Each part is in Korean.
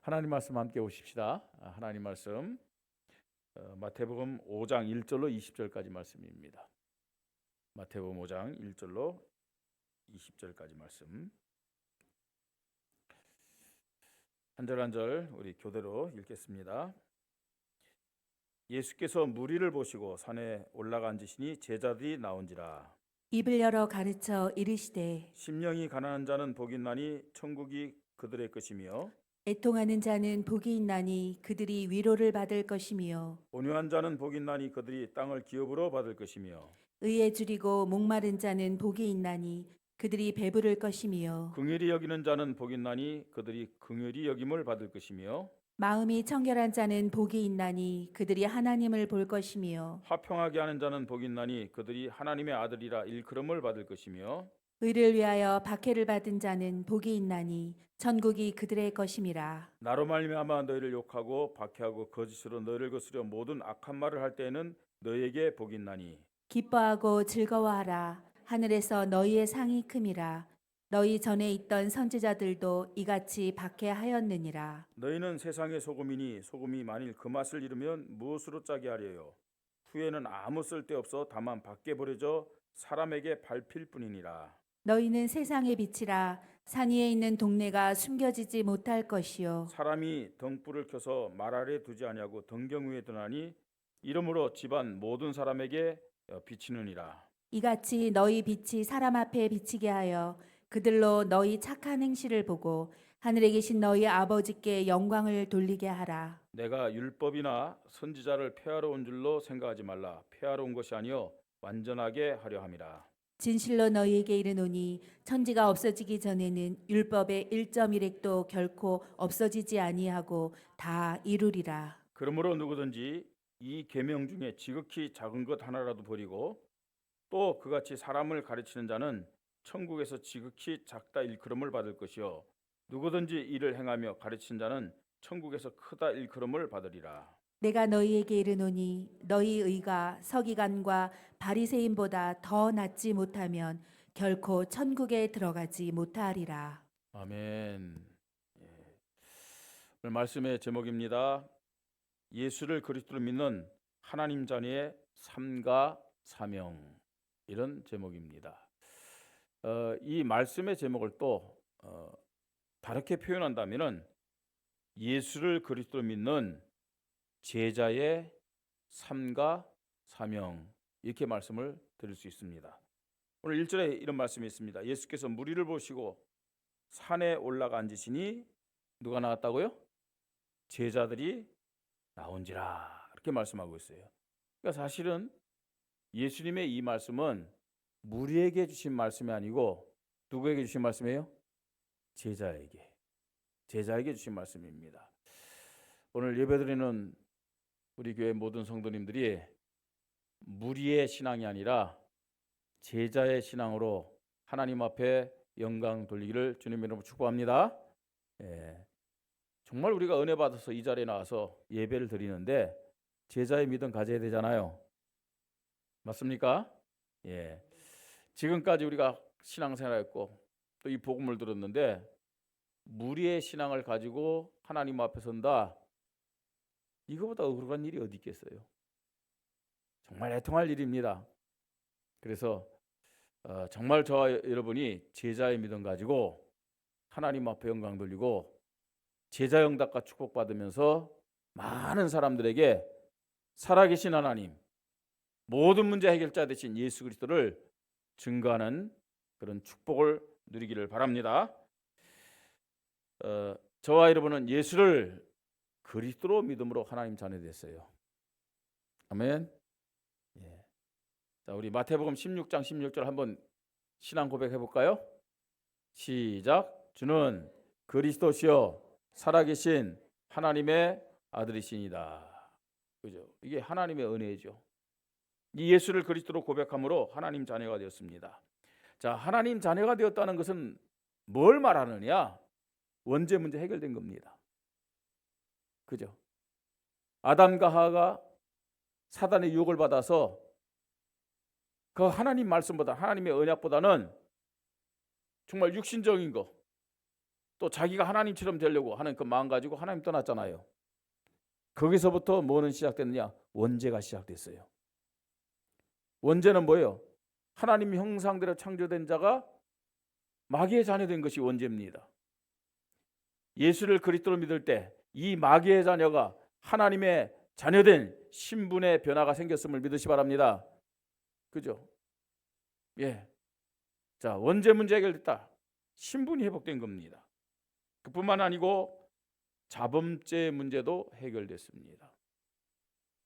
하나님 말씀 함께 오십시다. 하나님 말씀 마태복음 5장 1절로 20절까지 말씀입니다. 마태복음 5장 1절로 20절까지 말씀. 한 절 한 절 우리 교대로 읽겠습니다. 예수께서 무리를 보시고 산에 올라가 앉으시니 제자들이 나온지라. 입을 열어 가르쳐 이르시되 심령이 가난한 자는 복이 있나니 천국이 그들의 것이며 애통하는 자는 복이 있나니 그들이 위로를 받을 것이며 온유한 자는 복이 있나니 그들이 땅을 기업으로 받을 것이며 의에 줄이고 목마른 자는 복이 있나니 그들이 배부를 것이며 긍휼히 여기는 자는 복이 있나니 그들이 긍휼히 여김을 받을 것이며 마음이 청결한 자는 복이 있나니 그들이 하나님을 볼 것이며 화평하게 하는 자는 복이 있나니 그들이 하나님의 아들이라 일컬음을 받을 것이며 의를 위하여 박해를 받은 자는 복이 있나니 천국이 그들의 것임이라. 나로 말미암아 너희를 욕하고 박해하고 거짓으로 너희를 거스려 모든 악한 말을 할 때에는 너희에게 복이 있나니 기뻐하고 즐거워하라. 하늘에서 너희의 상이 큼이라. 너희 전에 있던 선지자들도 이같이 박해하였느니라. 너희는 세상의 소금이니 소금이 만일 그 맛을 잃으면 무엇으로 짜게 하려요. 후에는 아무 쓸데없어 다만 밖에 버려져 사람에게 밟힐 뿐이니라. 너희는 세상의 빛이라. 산 위에 있는 동네가 숨겨지지 못할 것이요 사람이 등불을 켜서 말 아래 두지 아니하고 등경 위에 두나니 이러므로 집안 모든 사람에게 비치느니라. 이같이 너희 빛이 사람 앞에 비치게 하여 그들로 너희 착한 행실을 보고 하늘에 계신 너희 아버지께 영광을 돌리게 하라. 내가 율법이나 선지자를 폐하러 온 줄로 생각하지 말라. 폐하러 온 것이 아니요 완전하게 하려 함이라. 진실로 너희에게 이르노니 천지가 없어지기 전에는 율법의 1.1획도 결코 없어지지 아니하고 다 이루리라. 그러므로 누구든지 이 계명 중에 지극히 작은 것 하나라도 버리고 또 그같이 사람을 가르치는 자는 천국에서 지극히 작다 일컬음을 받을 것이요 누구든지 이를 행하며 가르치는 자는 천국에서 크다 일컬음을 받으리라. 내가 너희에게 이르노니 너희 의가 서기관과 바리새인보다 더 낫지 못하면 결코 천국에 들어가지 못하리라. 아멘. 오늘 말씀의 제목입니다. 예수를 그리스도로 믿는 하나님 자녀의 삶과 사명, 이런 제목입니다. 이 말씀의 제목을 또 다르게 표현한다면은 예수를 그리스도로 믿는 제자의 삶과 사명, 이렇게 말씀을 드릴 수 있습니다. 오늘 1절에 이런 말씀이 있습니다. 예수께서 무리를 보시고 산에 올라가 앉으시니 누가 나왔다고요? 제자들이 나온지라, 이렇게 말씀하고 있어요. 그러니까 사실은 예수님의 이 말씀은 무리에게 주신 말씀이 아니고 누구에게 주신 말씀이에요? 제자에게 주신 말씀입니다. 오늘 예배드리는 우리 교회 모든 성도님들이 무리의 신앙이 아니라 제자의 신앙으로 하나님 앞에 영광 돌리기를 주님 이름으로 축복합니다. 정말 우리가 은혜 받아서 이 자리에 나와서 예배를 드리는데 제자의 믿음 가져야 되잖아요. 맞습니까? 지금까지 우리가 신앙생활했고 또 이 복음을 들었는데 무리의 신앙을 가지고 하나님 앞에 선다, 이거보다 억울한 일이 어디 있겠어요? 정말 애통할 일입니다. 그래서 정말 저와 여러분이 제자의 믿음 가지고 하나님 앞에 영광 돌리고 제자 영답과 축복받으면서 많은 사람들에게 살아계신 하나님, 모든 문제 해결자 되신 예수 그리스도를 증거하는 그런 축복을 누리기를 바랍니다. 저와 여러분은 예수를 그리스도로 믿음으로 하나님 자녀 됐어요. 아멘. 자, 우리 마태복음 16장 16절 한번 신앙 고백해 볼까요? 시작. 주는 그리스도시요 살아계신 하나님의 아들이시니다. 그죠? 이게 하나님의 은혜죠. 이 예수를 그리스도로 고백함으로 하나님 자녀가 되었습니다. 자, 하나님 자녀가 되었다는 것은 뭘 말하느냐? 원죄 문제 해결된 겁니다. 그죠? 아담과 하와가 사단의 유혹을 받아서 그 하나님 말씀보다, 하나님의 언약보다는 정말 육신적인 거, 또 자기가 하나님처럼 되려고 하는 그 마음 가지고 하나님 떠났잖아요. 거기서부터 뭐는 시작됐느냐? 원죄가 시작됐어요. 원죄는 뭐예요? 하나님 형상대로 창조된 자가 마귀의 자녀된 것이 원죄입니다. 예수를 그리스도로 믿을 때 이 마귀의 자녀가 하나님의 자녀된 신분의 변화가 생겼음을 믿으시 바랍니다. 그죠? 예. 자, 원죄 문제 해결됐다. 신분이 회복된 겁니다. 그뿐만 아니고 자범죄 문제도 해결됐습니다.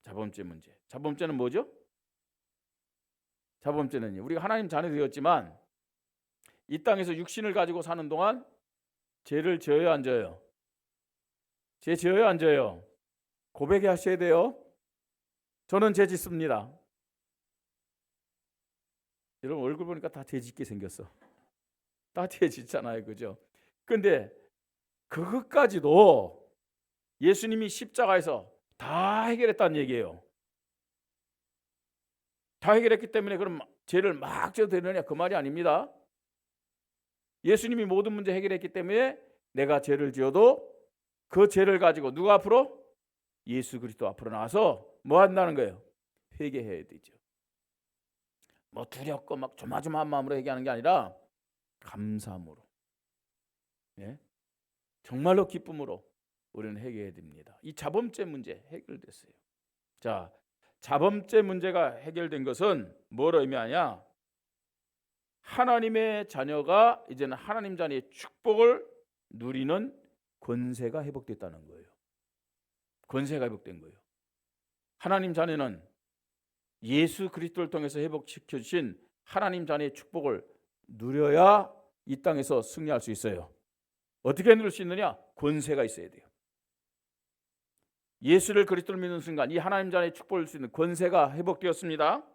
자범죄 문제. 자범죄는 뭐죠? 자범죄는요, 우리가 하나님 자녀 되었지만 이 땅에서 육신을 가지고 사는 동안 죄를 지어요, 안 지어요? 죄 지어요, 안 지어요? 고백하셔야 돼요. 저는 죄 짓습니다. 여러분 얼굴 보니까 다 죄 짓게 생겼어. 다 죄 짓잖아요, 그죠? 근데 그것까지도 예수님이 십자가에서 다 해결했다는 얘기예요. 다 해결했기 때문에 그럼 죄를 막 져도 되느냐, 그 말이 아닙니다. 예수님이 모든 문제 해결했기 때문에 내가 죄를 지어도 그 죄를 가지고 누가 앞으로? 예수 그리스도 앞으로 나와서 뭐 한다는 거예요? 회개해야 되죠. 뭐 두렵고 막 조마조마한 마음으로 회개하는 게 아니라 감사함으로, 예? 정말로 기쁨으로 우리는 회개해야 됩니다. 이 자범죄 문제 해결됐어요. 자, 자범죄 문제가 해결된 것은 뭘 의미하냐? 하나님의 자녀가 이제는 하나님 자녀의 축복을 누리는 권세가 회복됐다는 거예요. 권세가 회복된 거예요. 하나님 자녀는 예수 그리스도를 통해서 회복시켜 주신 하나님 자녀의 축복을 누려야 이 땅에서 승리할 수 있어요. 어떻게 누릴 수 있느냐? 권세가 있어야 돼요. 예수를 그리스도를 믿는 순간 이 하나님 자녀의 축복을 줄 수 있는 권세가 회복되었습니다.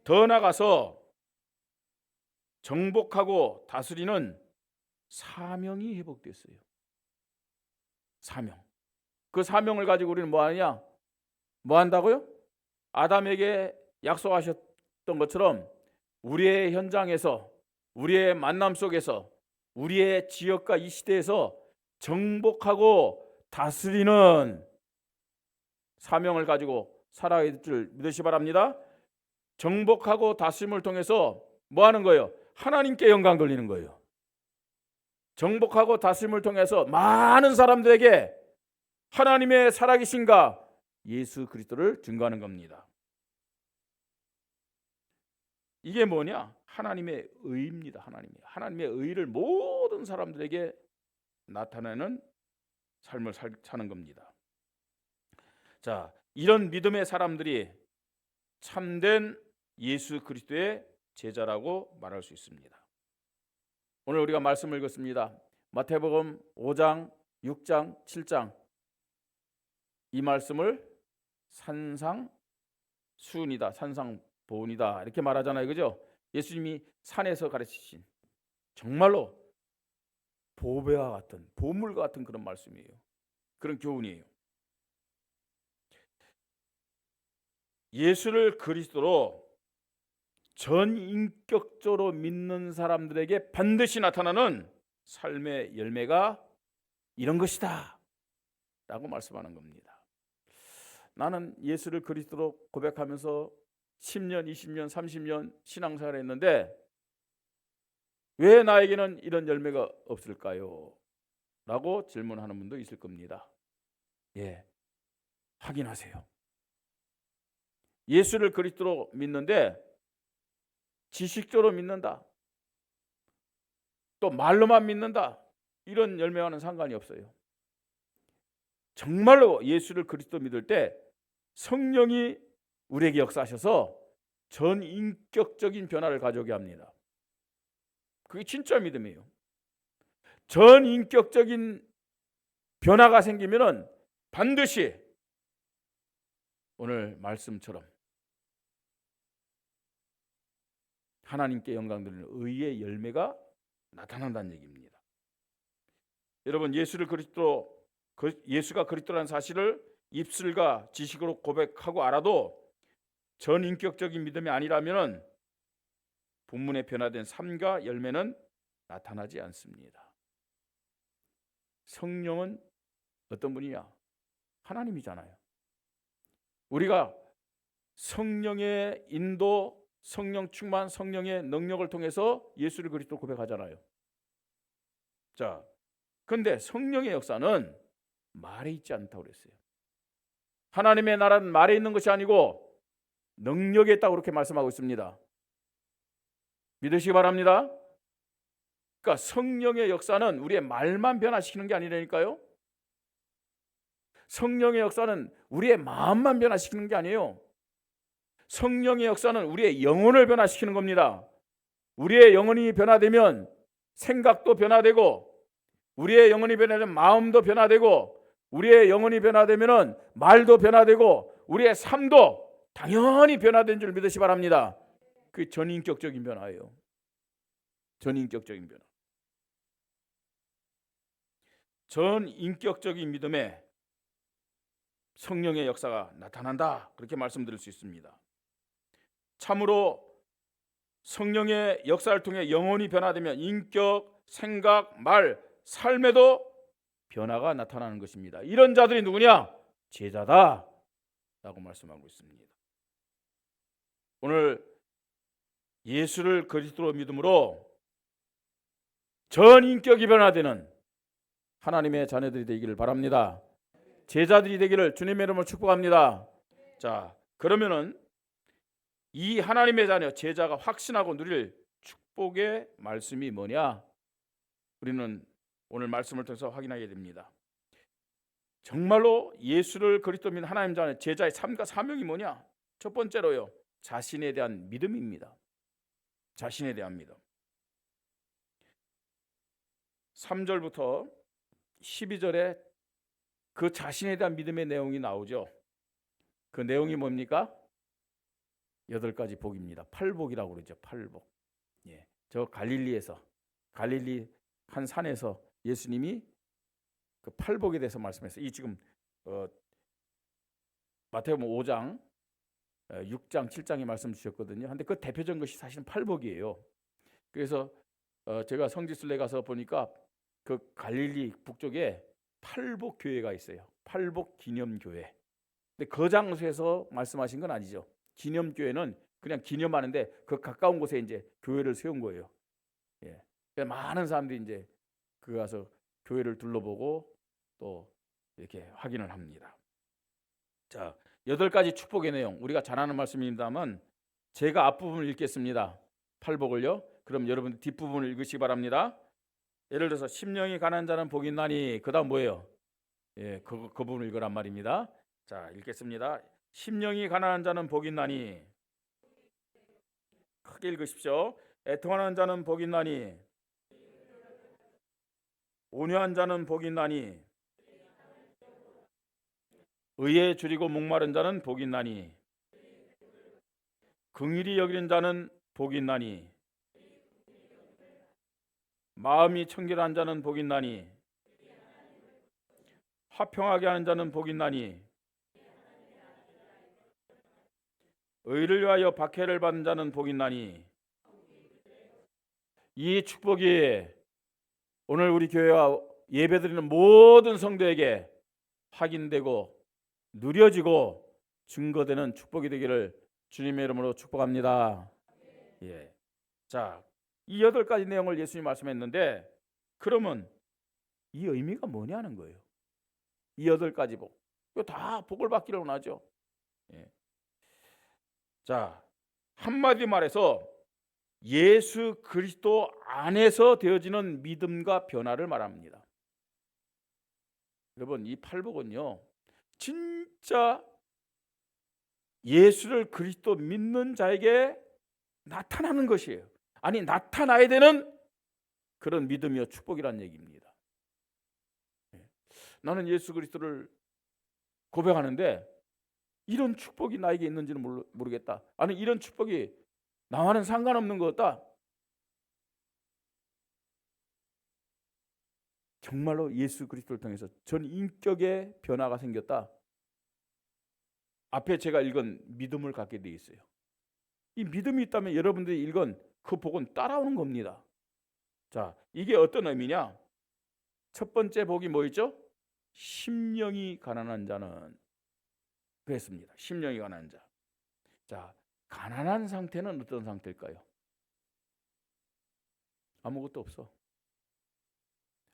더 나아가서 정복하고 다스리는 사명이 회복됐어요. 사명. 그 사명을 가지고 우리는 뭐 하느냐? 뭐 한다고요? 아담에게 약속하셨던 것처럼 우리의 현장에서, 우리의 만남 속에서, 우리의 지역과 이 시대에서 정복하고 다스리는 사명을 가지고 살아야 될 줄 믿으시 바랍니다. 정복하고 다스림을 통해서 뭐 하는 거예요? 하나님께 영광 돌리는 거예요. 정복하고 다스림을 통해서 많은 사람들에게 하나님의 살아계신가 예수 그리스도를 증거하는 겁니다. 이게 뭐냐? 하나님의 의입니다. 하나님의 의를 모든 사람들에게 나타내는 삶을 사는 겁니다. 자, 이런 믿음의 사람들이 참된 예수 그리스도의 제자라고 말할 수 있습니다. 오늘 우리가 말씀을 읽었습니다. 마태복음 5장, 6장, 7장 이 말씀을 산상수훈이다, 산상보훈이다 이렇게 말하잖아요, 그죠? 예수님이 산에서 가르치신 정말로 보배와 같은, 보물과 같은 그런 말씀이에요. 그런 교훈이에요. 예수를 그리스도로 전인격적으로 믿는 사람들에게 반드시 나타나는 삶의 열매가 이런 것이다 라고 말씀하는 겁니다. 나는 예수를 그리스도로 고백하면서 10년, 20년, 30년 신앙생활을 했는데 왜 나에게는 이런 열매가 없을까요? 라고 질문하는 분도 있을 겁니다. 예, 확인하세요. 예수를 그리스도로 믿는데 지식적으로 믿는다, 또 말로만 믿는다, 이런 열매와는 상관이 없어요. 정말로 예수를 그리스도 믿을 때 성령이 우리에게 역사하셔서 전인격적인 변화를 가져오게 합니다. 그게 진짜 믿음이에요. 전인격적인 변화가 생기면은 반드시 오늘 말씀처럼 하나님께 영광 돌리는 의의 열매가 나타난다는 얘기입니다. 여러분, 예수가 그리스도라는 사실을 입술과 지식으로 고백하고 알아도 전인격적인 믿음이 아니라면 본문에 변화된 삶과 열매는 나타나지 않습니다. 성령은 어떤 분이냐? 하나님이잖아요. 우리가 성령의 인도, 성령 충만, 성령의 능력을 통해서 예수를 그리스도 고백하잖아요. 자, 그런데 성령의 역사는 말에 있지 않다고 그랬어요. 하나님의 나라는 말에 있는 것이 아니고 능력에 있다고 그렇게 말씀하고 있습니다. 믿으시기 바랍니다. 그러니까 성령의 역사는 우리의 말만 변화시키는 게 아니라니까요. 성령의 역사는 우리의 마음만 변화시키는 게 아니에요. 성령의 역사는 우리의 영혼을 변화시키는 겁니다. 우리의 영혼이 변화되면 생각도 변화되고, 우리의 영혼이 변화되면 마음도 변화되고, 우리의 영혼이 변화되면 말도 변화되고, 우리의 삶도 당연히 변화된 줄 믿으시 바랍니다. 그게 전인격적인 변화예요. 전인격적인 변화. 전인격적인 믿음에 성령의 역사가 나타난다, 그렇게 말씀드릴 수 있습니다. 참으로 성령의 역사를 통해 영혼이 변화되면 인격, 생각, 말, 삶에도 변화가 나타나는 것입니다. 이런 자들이 누구냐? 제자다 라고 말씀하고 있습니다. 오늘 예수를 그리스도로 믿음으로 전인격이 변화되는 하나님의 자녀들이 되기를 바랍니다. 제자들이 되기를 주님의 이름으로 축복합니다. 자, 그러면은 이 하나님의 자녀 제자가 확신하고 누릴 축복의 말씀이 뭐냐? 우리는 오늘 말씀을 통해서 확인하게 됩니다. 정말로 예수를 그리스도 믿는 하나님 자녀 제자의 삶과 사명이 뭐냐? 첫 번째로요, 자신에 대한 믿음입니다. 자신에 대한 믿음. 3절부터 12절에 그 자신에 대한 믿음의 내용이 나오죠. 그 내용이 뭡니까? 8가지 복입니다. 팔복이라고 그러죠. 팔복. 예, 저 갈릴리에서, 갈릴리 한 산에서 예수님이 그 팔복에 대해서 말씀했어요. 이 지금 마태복음 5장, 6장, 7장에 말씀 주셨거든요. 근데 그 대표적인 것이 사실은 팔복이에요. 그래서 제가 성지순례 가서 보니까 그 갈릴리 북쪽에 팔복 교회가 있어요. 팔복 기념교회. 근데 그 장소에서 말씀하신 건 아니죠. 기념교회는 그냥 기념하는데 그 가까운 곳에 이제 교회를 세운 거예요. 예. 그래서 많은 사람들이 이제 그 가서 교회를 둘러보고 또 이렇게 확인을 합니다. 자, 8가지 축복의 내용, 우리가 잘 아는 말씀입니다만 제가 앞부분을 읽겠습니다. 팔복을요. 그럼 여러분 뒷부분을 읽으시기 바랍니다. 예를 들어서 심령이 가난한 자는 복이 있나니, 그다음 뭐예요? 예, 그 부분을 읽으란 말입니다. 자, 읽겠습니다. 심령이 가난한 자는 복이 있나니, 크게 읽으십시오. 애통하는 자는 복이 있나니, 온유한 자는 복이 있나니, 의에 줄이고 목마른 자는 복이 있나니, 긍휼히 여기는 자는 복이 있나니, 마음이 청결한 자는 복이 있나니, 화평하게 하는 자는 복이 있나니, 의를 위하여 박해를 받는 자는 복이 있나니. 이 축복이 오늘 우리 교회와 예배드리는 모든 성도에게 확인되고 누려지고 증거되는 축복이 되기를 주님의 이름으로 축복합니다. 예. 자, 이 8가지 내용을 예수님이 말씀했는데, 그러면 이 의미가 뭐냐는 거예요. 이 8가지 복, 이거 다 복을 받기를 원하죠. 예. 자, 한마디 말해서 예수 그리스도 안에서 되어지는 믿음과 변화를 말합니다. 여러분, 이 팔복은요, 진짜 예수를 그리스도 믿는 자에게 나타나는 것이에요. 아니, 나타나야 되는 그런 믿음이요 축복이란 얘기입니다. 나는 예수 그리스도를 고백하는데 이런 축복이 나에게 있는지는 모르겠다. 아니, 이런 축복이 나와는 상관없는 것 같다. 정말로 예수 그리스도를 통해서 전 인격의 변화가 생겼다. 앞에 제가 읽은 믿음을 갖게 돼 있어요. 이 믿음이 있다면 여러분들이 읽은 그 복은 따라오는 겁니다. 자, 이게 어떤 의미냐? 첫 번째 복이 뭐였죠? 심령이 가난한 자는 그랬습니다. 심령이 가난한 자. 자, 가난한 상태는 어떤 상태일까요? 아무것도 없어.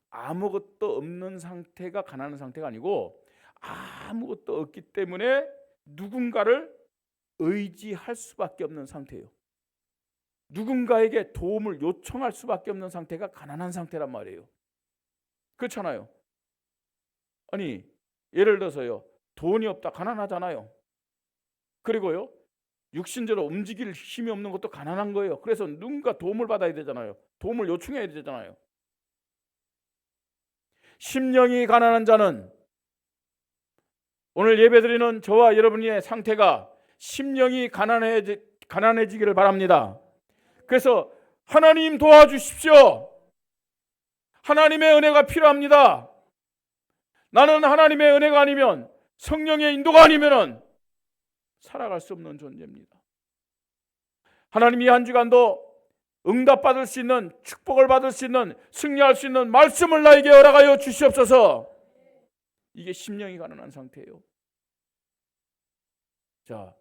아무것도 없는 상태가 가난한 상태가 아니고 아무것도 없기 때문에 누군가를 의지할 수밖에 없는 상태예요. 누군가에게 도움을 요청할 수밖에 없는 상태가 가난한 상태란 말이에요. 그렇잖아요. 아니, 예를 들어서요, 돈이 없다, 가난하잖아요. 그리고요, 육신적으로 움직일 힘이 없는 것도 가난한 거예요. 그래서 누군가 도움을 받아야 되잖아요. 도움을 요청해야 되잖아요. 심령이 가난한 자는, 오늘 예배드리는 저와 여러분의 상태가 심령이 가난해지기를 바랍니다. 그래서 하나님 도와주십시오. 하나님의 은혜가 필요합니다. 나는 하나님의 은혜가 아니면, 성령의 인도가 아니면 살아갈 수 없는 존재입니다. 하나님이 한 주간도 응답받을 수 있는, 축복을 받을 수 있는, 승리할 수 있는 말씀을 나에게 허락하여 주시옵소서. 이게 심령이 가난한 상태예요. 자,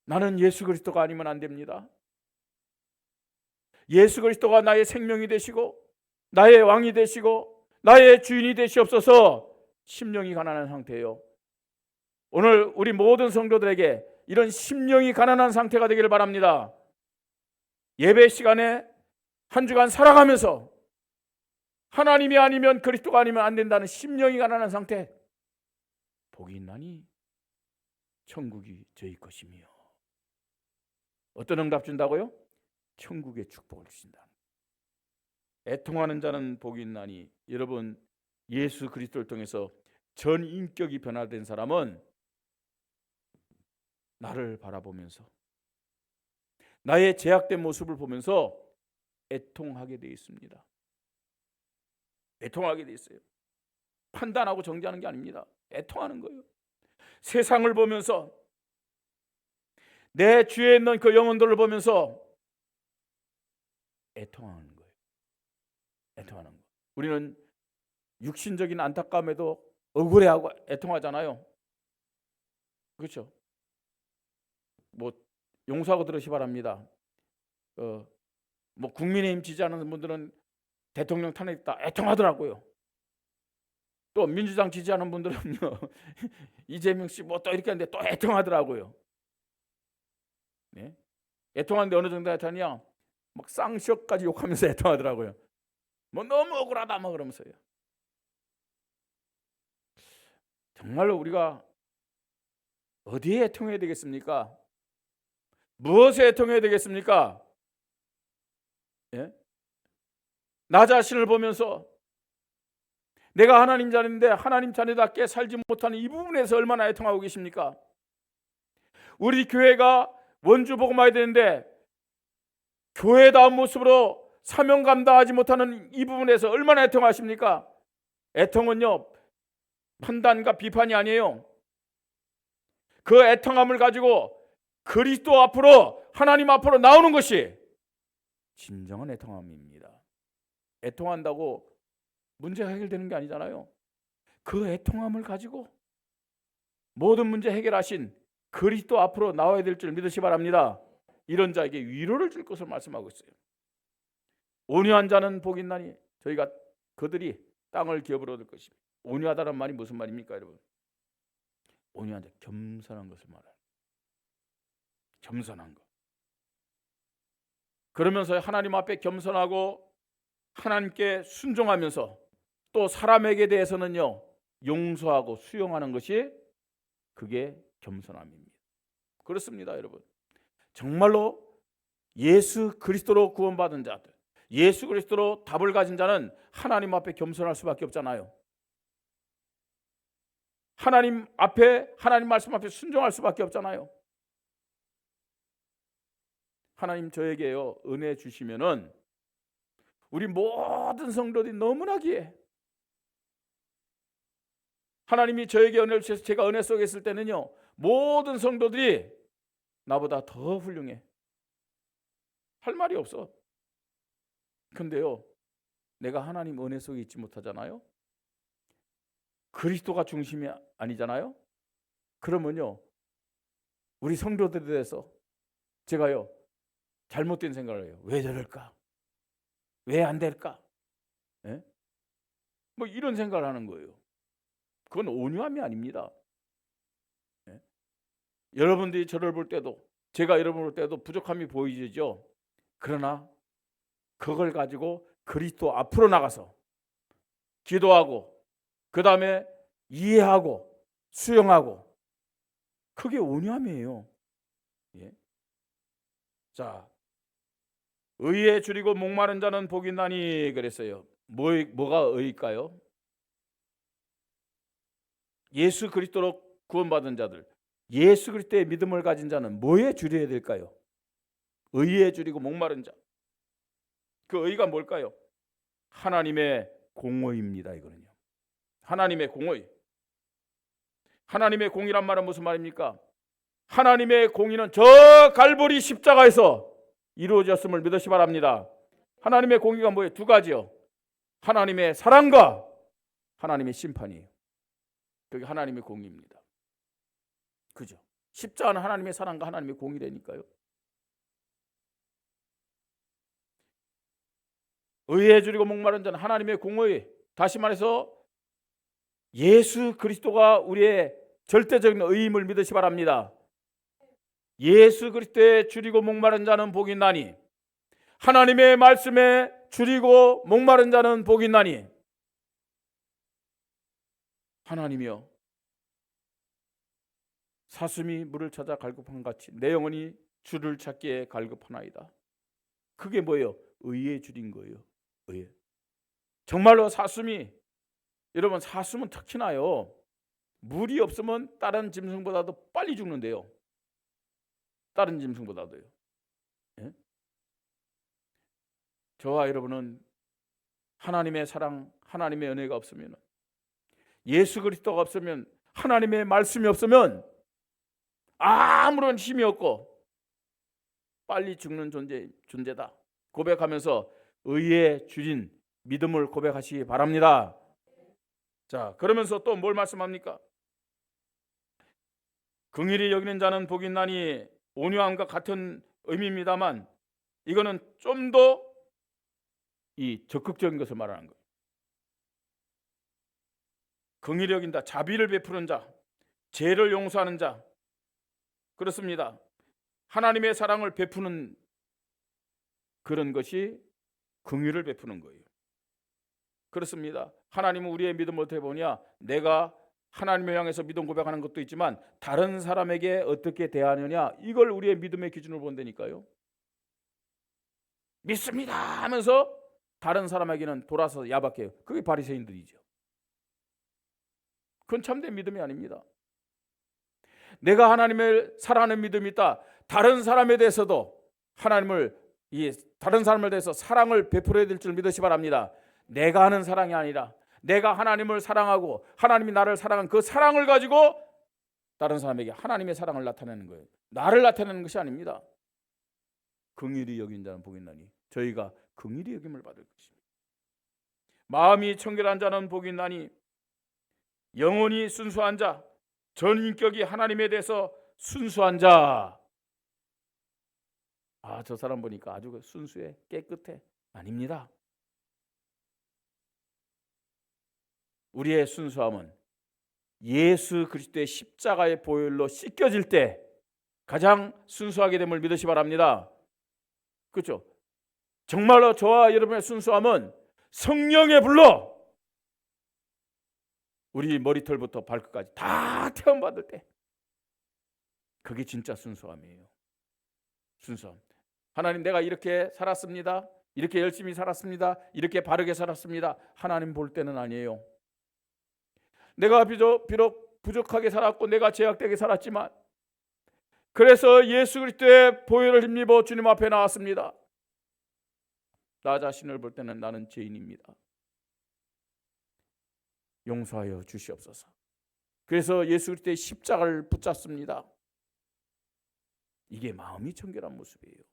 나는 예수 그리스도가 아니면 안 됩니다. 예수 그리스도가 나의 생명이 되시고 나의 왕이 되시고 나의 주인이 되시옵소서. 심령이 가난한 상태예요. 오늘 우리 모든 성도들에게 이런 심령이 가난한 상태가 되기를 바랍니다. 예배 시간에 한 주간 살아가면서 하나님이 아니면, 그리스도가 아니면 안 된다는 심령이 가난한 상태, 복이 있나니 천국이 저희 것이며. 어떤 응답 준다고요? 천국의 축복을 주신다. 애통하는 자는 복이 있나니. 여러분, 예수 그리스도를 통해서 전 인격이 변화된 사람은 나를 바라보면서, 나의 제약된 모습을 보면서 애통하게 되어 있습니다. 애통하게 되어 있어요. 판단하고 정죄하는 게 아닙니다. 애통하는 거예요. 세상을 보면서, 내 주위에 있는 그 영혼들을 보면서 애통하는 거예요. 애통하는 거. 우리는 육신적인 안타까움에도 억울해하고 애통하잖아요. 그렇죠? 뭐 용서하고 들으시 바랍니다. 뭐 국민의힘 지지하는 분들은 대통령 탄핵했다 애통하더라고요. 또 민주당 지지하는 분들은요 이재명 씨 뭐 또 이렇게 하는데 또 애통하더라고요. 네? 애통하는데 어느 정도 애통하냐? 막 쌍시역까지 욕하면서 애통하더라고요. 뭐 너무 억울하다 막 그러면서요. 정말로 우리가 어디에 애통해야 되겠습니까? 무엇에 애통해야 되겠습니까? 예? 나 자신을 보면서 내가 하나님 자녀인데 하나님 자녀답게 살지 못하는 이 부분에서 얼마나 애통하고 계십니까? 우리 교회가 원주 복음화해야 되는데 교회다운 모습으로 사명 감당하지 못하는 이 부분에서 얼마나 애통하십니까? 애통은요, 판단과 비판이 아니에요. 그 애통함을 가지고 그리스도 앞으로, 하나님 앞으로 나오는 것이 진정한 애통함입니다. 애통한다고 문제가 해결되는 게 아니잖아요. 그 애통함을 가지고 모든 문제 해결하신 그리스도 앞으로 나와야 될 줄 믿으시 바랍니다. 이런 자에게 위로를 줄 것을 말씀하고 있어요. 온유한 자는 복이 있나니 저희가 그들이 땅을 기업으로 얻을 것입니다. 온유하다는 말이 무슨 말입니까, 여러분? 온유한 자, 겸손한 것을 말해요. 겸손한 것. 그러면서 하나님 앞에 겸손하고 하나님께 순종하면서 또 사람에게 대해서는요 용서하고 수용하는 것이, 그게 겸손함입니다. 그렇습니다, 여러분. 정말로 예수 그리스도로 구원받은 자들, 예수 그리스도로 답을 가진 자는 하나님 앞에 겸손할 수밖에 없잖아요. 하나님 앞에, 하나님 말씀 앞에 순종할 수밖에 없잖아요. 하나님 저에게요 은혜 주시면은 우리 모든 성도들이 너무나 귀해. 하나님이 저에게 은혜를 주셔서 제가 은혜 속에 있을 때는요 모든 성도들이 나보다 더 훌륭해. 할 말이 없어. 근데요 내가 하나님 은혜 속에 있지 못하잖아요. 그리스도가 중심이 아니잖아요. 그러면요, 우리 성도들에 대해서 제가요 잘못된 생각을 해요. 왜 저럴까? 왜 안 될까? 예? 뭐 이런 생각을 하는 거예요. 그건 온유함이 아닙니다. 예? 여러분들이 저를 볼 때도, 제가 여러분을 볼 때도 부족함이 보이죠. 그러나 그걸 가지고 그리스도 앞으로 나가서 기도하고, 그 다음에 이해하고 수용하고, 그게 온유함이에요. 예? 자, 의에 줄이고 목마른 자는 복이 있나니 그랬어요. 뭐가 의일까요? 예수 그리스도로 구원받은 자들, 예수 그리스도의 믿음을 가진 자는 뭐에 줄여야 될까요? 의에 줄이고 목마른 자. 그 의가 뭘까요? 하나님의 공의입니다. 이거는요, 하나님의 공의. 하나님의 공의란 말은 무슨 말입니까? 하나님의 공의는 저 갈보리 십자가에서 이루어졌음을 믿으시 바랍니다. 하나님의 공의가 뭐예요? 두 가지요. 하나님의 사랑과 하나님의 심판이에요. 그게 하나님의 공의입니다. 그죠? 십자가는 하나님의 사랑과 하나님의 공의라니까요. 의에 줄이고 목마른 자는 하나님의 공의. 다시 말해서 예수 그리스도가 우리의 절대적인 의임을 믿으시 바랍니다. 예수 그리스도에 줄이고 목마른 자는 복이 있나니, 하나님의 말씀에 줄이고 목마른 자는 복이 있나니, 하나님이여 사슴이 물을 찾아 갈급한 같이 내 영혼이 주를 찾기에 갈급하나이다. 그게 뭐예요? 의에 줄인 거예요. 의에. 정말로 사슴이, 여러분 사슴은 특히나요, 물이 없으면 다른 짐승보다도 빨리 죽는데요. 다른 짐승보다도요. 예? 저와 여러분은 하나님의 사랑, 하나님의 은혜가 없으면, 예수 그리스도가 없으면, 하나님의 말씀이 없으면 아무런 힘이 없고 빨리 죽는 존재다 고백하면서 의에 줄인 믿음을 고백하시기 바랍니다. 자, 그러면서 또 뭘 말씀합니까? 긍휼히 여기는 자는 복이 있나니, 온유함과 같은 의미입니다만 이거는 좀 더 이 적극적인 것을 말하는 거예요. 긍휼히 여긴다, 자비를 베푸는 자, 죄를 용서하는 자. 그렇습니다. 하나님의 사랑을 베푸는 그런 것이 긍휼을 베푸는 거예요. 그렇습니다. 하나님은 우리의 믿음을 어떻게 보냐? 내가 하나님을 향해서 믿음 고백하는 것도 있지만 다른 사람에게 어떻게 대하느냐, 이걸 우리의 믿음의 기준으로 본다니까요. 믿습니다 하면서 다른 사람에게는 돌아서 야박해요. 그게 바리새인들이죠. 그건 참된 믿음이 아닙니다. 내가 하나님을 사랑하는 믿음이 있다, 다른 사람에 대해서도 다른 사람을 대해서 사랑을 베풀어야 될 줄 믿으시 바랍니다. 내가 하는 사랑이 아니라 내가 하나님을 사랑하고 하나님이 나를 사랑한 그 사랑을 가지고 다른 사람에게 하나님의 사랑을 나타내는 거예요. 나를 나타내는 것이 아닙니다. 긍휼히 여긴 자는 복이 있나니, 저희가 긍휼히 여김을 받을 것입니다. 마음이 청결한 자는 복이 있나니, 영혼이 순수한 자, 전인격이 하나님에 대해서 순수한 자. 저 사람 보니까 아주 순수해, 깨끗해. 아닙니다. 우리의 순수함은 예수 그리스도의 십자가의 보혈로 씻겨질 때 가장 순수하게 됨을 믿으시 바랍니다. 그렇죠? 정말로 저와 여러분의 순수함은 성령의 불로 우리 머리털부터 발끝까지 다 태움받을 때, 그게 진짜 순수함이에요. 순수함. 하나님, 내가 이렇게 살았습니다, 이렇게 열심히 살았습니다, 이렇게 바르게 살았습니다. 하나님 볼 때는 아니에요. 내가 비록 부족하게 살았고 내가 죄악되게 살았지만, 그래서 예수 그리스도의 보혈을 힘입어 주님 앞에 나왔습니다. 나 자신을 볼 때는 나는 죄인입니다. 용서하여 주시옵소서. 그래서 예수 그리스도의 십자가를 붙잡습니다. 이게 마음이 청결한 모습이에요.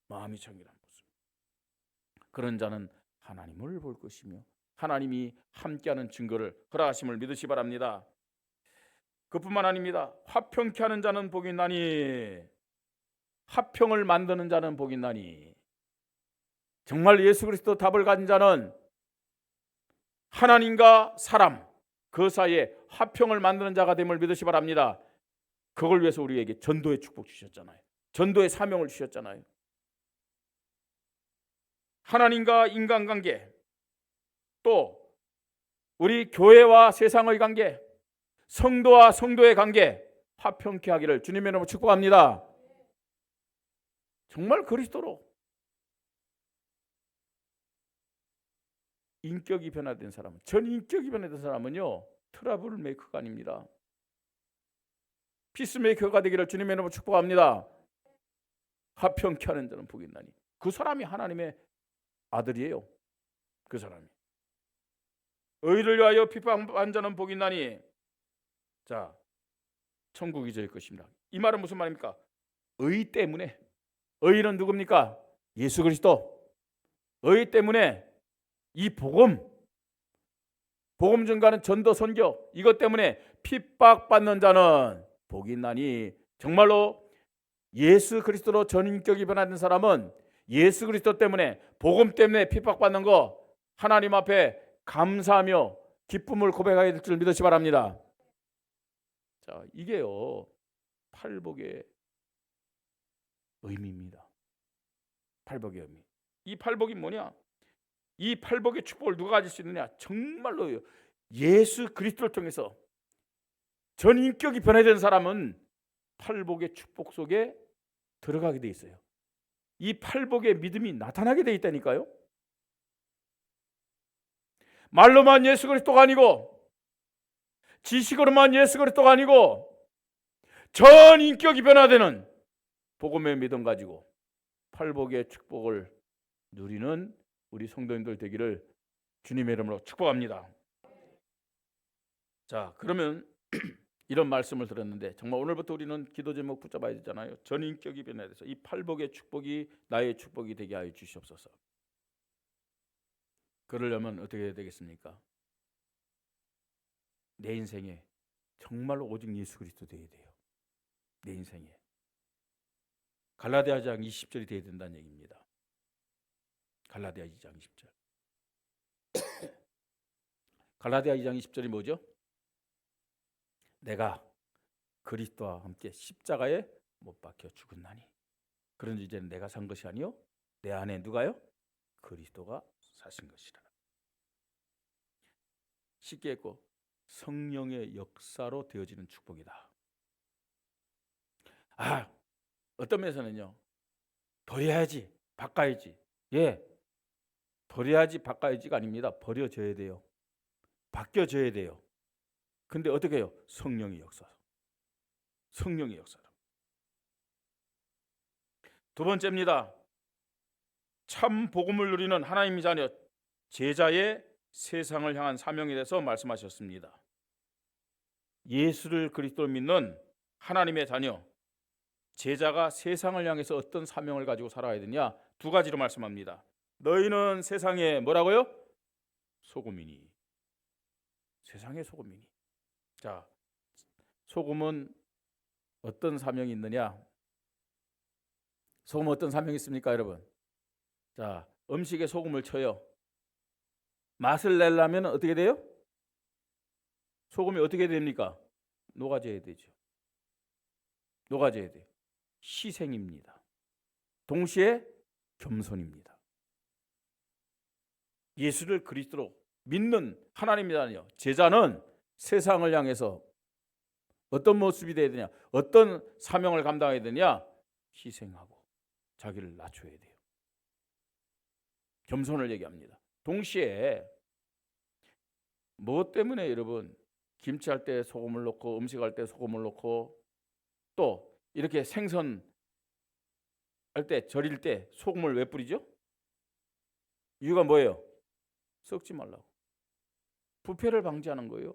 마음이 청결한 모습. 그런 자는 하나님을 볼 것이며 하나님이 함께하는 증거를 허락하심을 믿으시 바랍니다. 그뿐만 아닙니다. 화평케 하는 자는 복이 있나니, 화평을 만드는 자는 복이 있나니, 정말 예수 그리스도 답을 가진 자는 하나님과 사람 그 사이에 화평을 만드는 자가 됨을 믿으시 바랍니다. 그걸 위해서 우리에게 전도의 축복 주셨잖아요. 전도의 사명을 주셨잖아요. 하나님과 인간관계, 또 우리 교회와 세상의 관계, 성도와 성도의 관계 화평케 하기를 주님의 이름으로 축복합니다. 정말 그리스도로 인격이 변화된 사람은, 전 인격이 변화된 사람은요, 트러블 메이커가 아닙니다. 피스메이커가 되기를 주님의 이름으로 축복합니다. 화평케 하는 자는 복이 있나니, 그 사람이 하나님의 아들이에요. 그 사람이 의를 위하여 핍박받는 자는 복이 있나니, 자, 천국이 저의 것입니다. 이 말은 무슨 말입니까? 의 때문에. 의는 누굽니까? 예수 그리스도. 의 때문에 이 복음 증가하는 전도 선교, 이것 때문에 핍박받는 자는 복이 있나니, 정말로 예수 그리스도로 전인격이 변화된 사람은 예수 그리스도 때문에, 복음 때문에 핍박받는 거 하나님 앞에 감사하며 기쁨을 고백하게 될 줄 믿으시 바랍니다. 자, 이게요 팔복의 의미입니다. 팔복의 의미. 이 팔복이 뭐냐? 이 팔복의 축복을 누가 가질 수 있느냐? 정말로요, 예수 그리스도를 통해서 전인격이 변화된 사람은 팔복의 축복 속에 들어가게 돼 있어요. 이 팔복의 믿음이 나타나게 돼 있다니까요. 말로만 예수 그리스도가 아니고, 지식으로만 예수 그리스도가 아니고, 전 인격이 변화되는 복음의 믿음 가지고 팔복의 축복을 누리는 우리 성도님들 되기를 주님의 이름으로 축복합니다. 자, 그러면 이런 말씀을 들었는데, 정말 오늘부터 우리는 기도 제목 붙잡아야 되잖아요. 전인격이 변화돼서 이 팔복의 축복이 나의 축복이 되게 하여 주시옵소서. 그러려면 어떻게 해야 되겠습니까? 내 인생에 정말로 오직 예수 그리스도 되어야 돼요. 내 인생에 갈라디아 2장 20절이 되어야 된다는 얘기입니다. 갈라디아 2장 20절. 갈라디아 2장 20절이 뭐죠? 내가 그리스도와 함께 십자가에 못 박혀 죽었나니, 그런지 이제는 내가 산 것이 아니요 내 안에 누가요? 그리스도가 사신 것이라. 쉽게 했고 성령의 역사로 되어지는 축복이다. 어떤 면에서는요, 버려야지, 바꿔야지. 예, 버려야지, 바꿔야지가 아닙니다. 버려져야 돼요. 바뀌어져야 돼요. 근데 어떻게 해요? 성령의 역사. 성령의 역사로. 두 번째입니다. 참 복음을 누리는 하나님의 자녀, 제자의 세상을 향한 사명에 대해서 말씀하셨습니다. 예수를 그리스도로 믿는 하나님의 자녀, 제자가 세상을 향해서 어떤 사명을 가지고 살아야 되냐? 두 가지로 말씀합니다. 너희는 세상에 뭐라고요? 소금이니. 세상의 소금이니. 자, 소금은 어떤 사명이 있느냐? 소금은 어떤 사명이 있습니까, 여러분? 자, 음식에 소금을 쳐요. 맛을 내려면 어떻게 돼요? 소금이 어떻게 됩니까? 녹아져야 되죠. 녹아져야 돼요. 희생입니다. 동시에 겸손입니다. 예수를 그리스도로 믿는 하나님이라니요, 제자는 세상을 향해서 어떤 모습이 되어야 되냐? 어떤 사명을 감당해야 되냐? 희생하고 자기를 낮춰야 돼요. 겸손을 얘기합니다. 동시에 무엇 때문에 여러분 김치할 때 소금을 넣고 음식할 때 소금을 넣고 또 이렇게 생선 할 때 절일 때 소금을 왜 뿌리죠? 이유가 뭐예요? 썩지 말라고. 부패를 방지하는 거예요.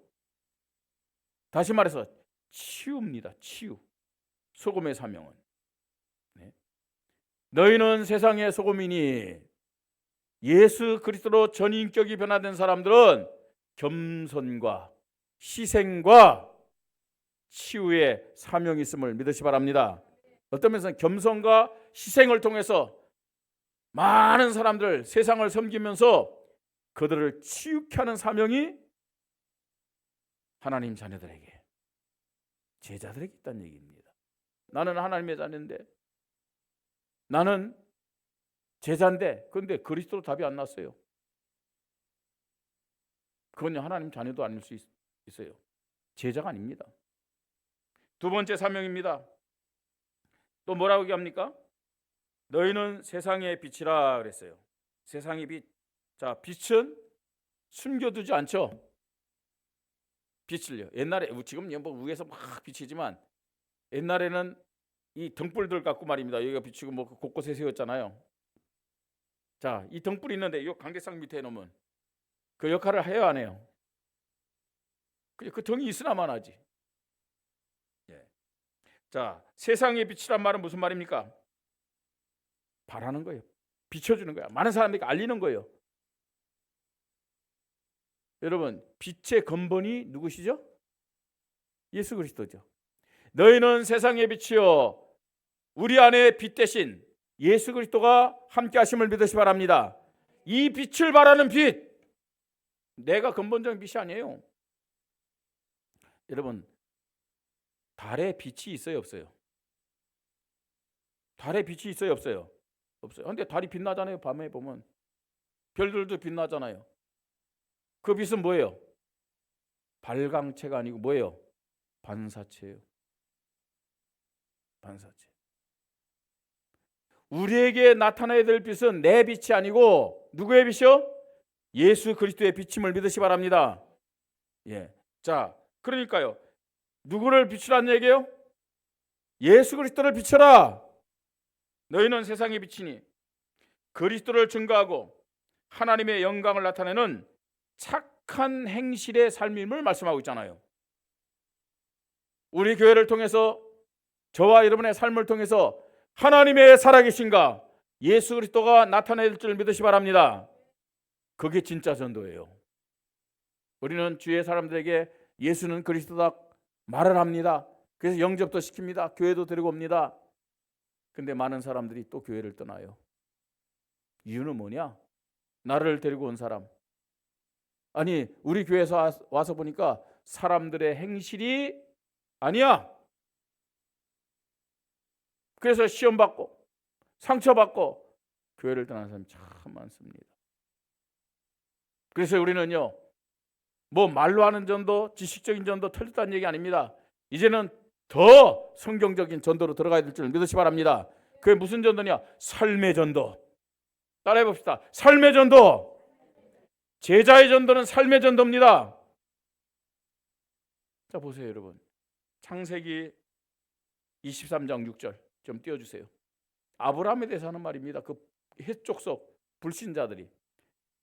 다시 말해서 치유입니다. 치유. 소금의 사명은. 네. 너희는 세상의 소금이니 예수 그리스도로 전인격이 변화된 사람들은 겸손과 희생과 치유의 사명이 있음을 믿으시 바랍니다. 어떤 면에서는 겸손과 희생을 통해서 많은 사람들, 세상을 섬기면서 그들을 치유케 하는 사명이 하나님 자녀들에게, 제자들에게 있다는 얘기입니다. 나는 하나님의 자녀인데, 나는 제자인데, 그런데 그리스도로 답이 안 났어요. 그건 하나님 자녀도 아닐 수 있어요. 제자가 아닙니다. 두 번째 사명입니다. 또 뭐라고 얘기합니까? 너희는 세상의 빛이라 그랬어요. 세상의 빛. 자, 빛은 숨겨두지 않죠. 빛을요. 옛날에, 지금 뭐 위에서 막 비치지만 옛날에는 이 등불들 갖고 말입니다. 여기가 비치고 뭐 곳곳에 세웠잖아요. 자, 이 등불이 있는데 이 강대상 밑에 놓으면 그 역할을 해야 안 해요? 그 등이 있으나만 하지. 예. 자, 세상의 빛이란 말은 무슨 말입니까? 바라는 거예요. 비춰주는 거야. 많은 사람들에게 알리는 거예요. 여러분, 빛의 근본이 누구시죠? 예수 그리스도죠. 너희는 세상의 빛이요 우리 안에 빛 대신 예수 그리스도가 함께 하심을 믿으시 바랍니다. 이 빛을 바라는 빛, 내가 근본적인 빛이 아니에요. 여러분, 달에 빛이 있어요, 없어요? 달에 빛이 있어요, 없어요? 없어요. 근데 달이 빛나잖아요. 밤에 보면 별들도 빛나잖아요. 그 빛은 뭐예요? 발광체가 아니고 뭐예요? 반사체예요. 반사체. 우리에게 나타나야 될 빛은 내 빛이 아니고 누구의 빛이요? 예수 그리스도의 빛임을 믿으시 바랍니다. 예. 자, 그러니까요. 누구를 비추라는 얘기예요? 예수 그리스도를 비춰라. 너희는 세상의 빛이니 그리스도를 증거하고 하나님의 영광을 나타내는 착한 행실의 삶임을 말씀하고 있잖아요. 우리 교회를 통해서, 저와 여러분의 삶을 통해서 하나님의 살아계신가, 예수 그리스도가 나타낼 줄 믿으시 바랍니다. 그게 진짜 전도예요. 우리는 주의 사람들에게 예수는 그리스도다 말을 합니다. 그래서 영접도 시킵니다. 교회도 데리고 옵니다. 근데 많은 사람들이 또 교회를 떠나요. 이유는 뭐냐? 나를 데리고 온 사람, 아니 우리 교회에서 와서 보니까 사람들의 행실이 아니야. 그래서 시험받고 상처받고 교회를 떠나는 사람이 참 많습니다. 그래서 우리는요, 뭐 말로 하는 전도, 지식적인 전도 틀렸다는 얘기 아닙니다. 이제는 더 성경적인 전도로 들어가야 될 줄 믿으시 바랍니다. 그게 무슨 전도냐? 삶의 전도. 따라해 봅시다. 삶의 전도. 제자의 전도는 삶의 전도입니다. 자, 보세요 여러분. 창세기 23장 6절 좀 띄워주세요. 아브라함에 대해서 하는 말입니다. 그 해족속 불신자들이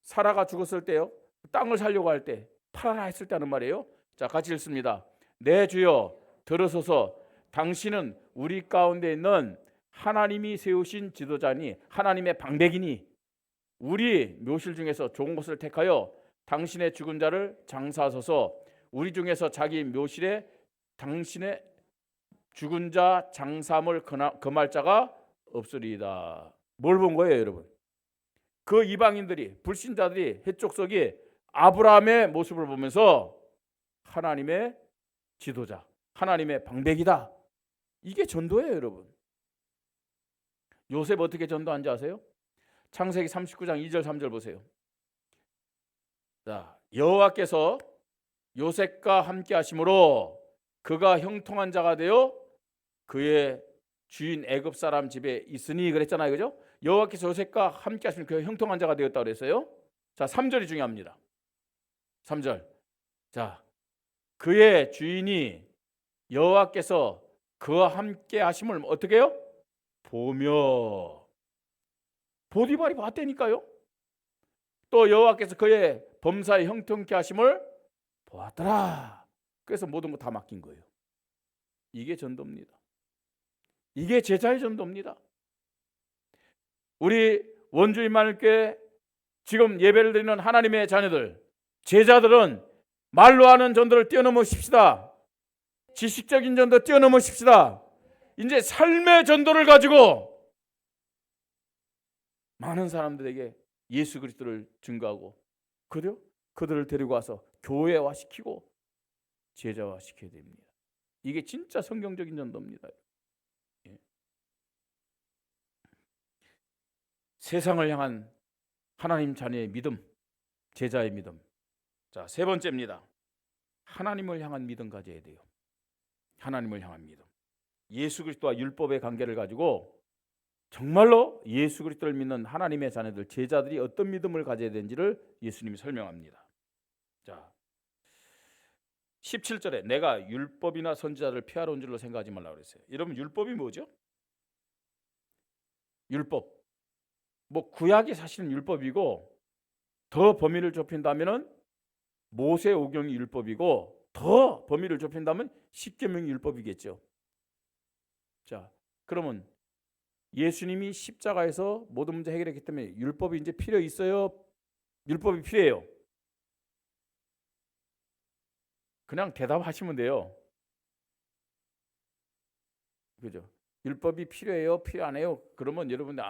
사라가 죽었을 때요, 땅을 살려고 할 때 팔아라 했을 때 하는 말이에요. 자, 같이 읽습니다. 내 주여 들으소서. 당신은 우리 가운데 있는 하나님이 세우신 지도자니 하나님의 방백이니 우리 묘실 중에서 좋은 곳을 택하여 당신의 죽은 자를 장사하소서. 우리 중에서 자기 묘실에 당신의 죽은 자 장사함을 금할 자가 없으리이다. 뭘 본 거예요 여러분? 그 이방인들이, 불신자들이, 해족속이 아브라함의 모습을 보면서 하나님의 지도자, 하나님의 방백이다. 이게 전도예요 여러분. 요셉 어떻게 전도한지 아세요? 창세기 39장 2절 3절 보세요. 자, 여호와께서 요셉과 함께 하심으로 그가 형통한 자가 되어 그의 주인 애굽 사람 집에 있으니 그랬잖아요. 그죠? 여호와께서 요셉과 함께 하시면 그가 형통한 자가 되었다고 그랬어요. 자, 3절이 중요합니다. 3절. 자, 그의 주인이 여호와께서 그와 함께 하심을 어떻게 해요? 보며. 보디발이 봤다니까요. 또 여호와께서 그의 범사에 형통케 하심을 보았더라. 그래서 모든 거 다 맡긴 거예요. 이게 전도입니다. 이게 제자의 전도입니다. 우리 원주인만을교회 지금 예배를 드리는 하나님의 자녀들, 제자들은 말로 하는 전도를 뛰어넘으십시다. 지식적인 전도 뛰어넘으십시다. 이제 삶의 전도를 가지고 많은 사람들에게 예수 그리스도를 증거하고 그들을 데리고 와서 교회화시키고 제자화시켜야 됩니다. 이게 진짜 성경적인 전도입니다. 예. 세상을 향한 하나님 자녀의 믿음, 제자의 믿음. 자, 세 번째입니다. 하나님을 향한 믿음 가져야 돼요. 하나님을 향한 믿음. 예수 그리스도와 율법의 관계를 가지고 정말로 예수 그리스도를 믿는 하나님의 자녀들, 제자들이 어떤 믿음을 가져야 되는지를 예수님이 설명합니다. 자, 17절에 내가 율법이나 선지자를 폐하러 온 줄로 생각하지 말라고 그랬어요. 여러분, 율법이 뭐죠? 율법. 뭐 구약이 사실은 율법이고 더 범위를 좁힌다면은 모세 오경이 율법이고 더 범위를 좁힌다면 십계명이 율법이겠죠. 자, 그러면 예수님이 십자가에서 모든 문제 해결했기 때문에 율법이 이제 필요 있어요? 율법이 필요해요? 그냥 대답하시면 돼요. 그죠? 율법이 필요해요? 필요 안 해요? 그러면 여러분들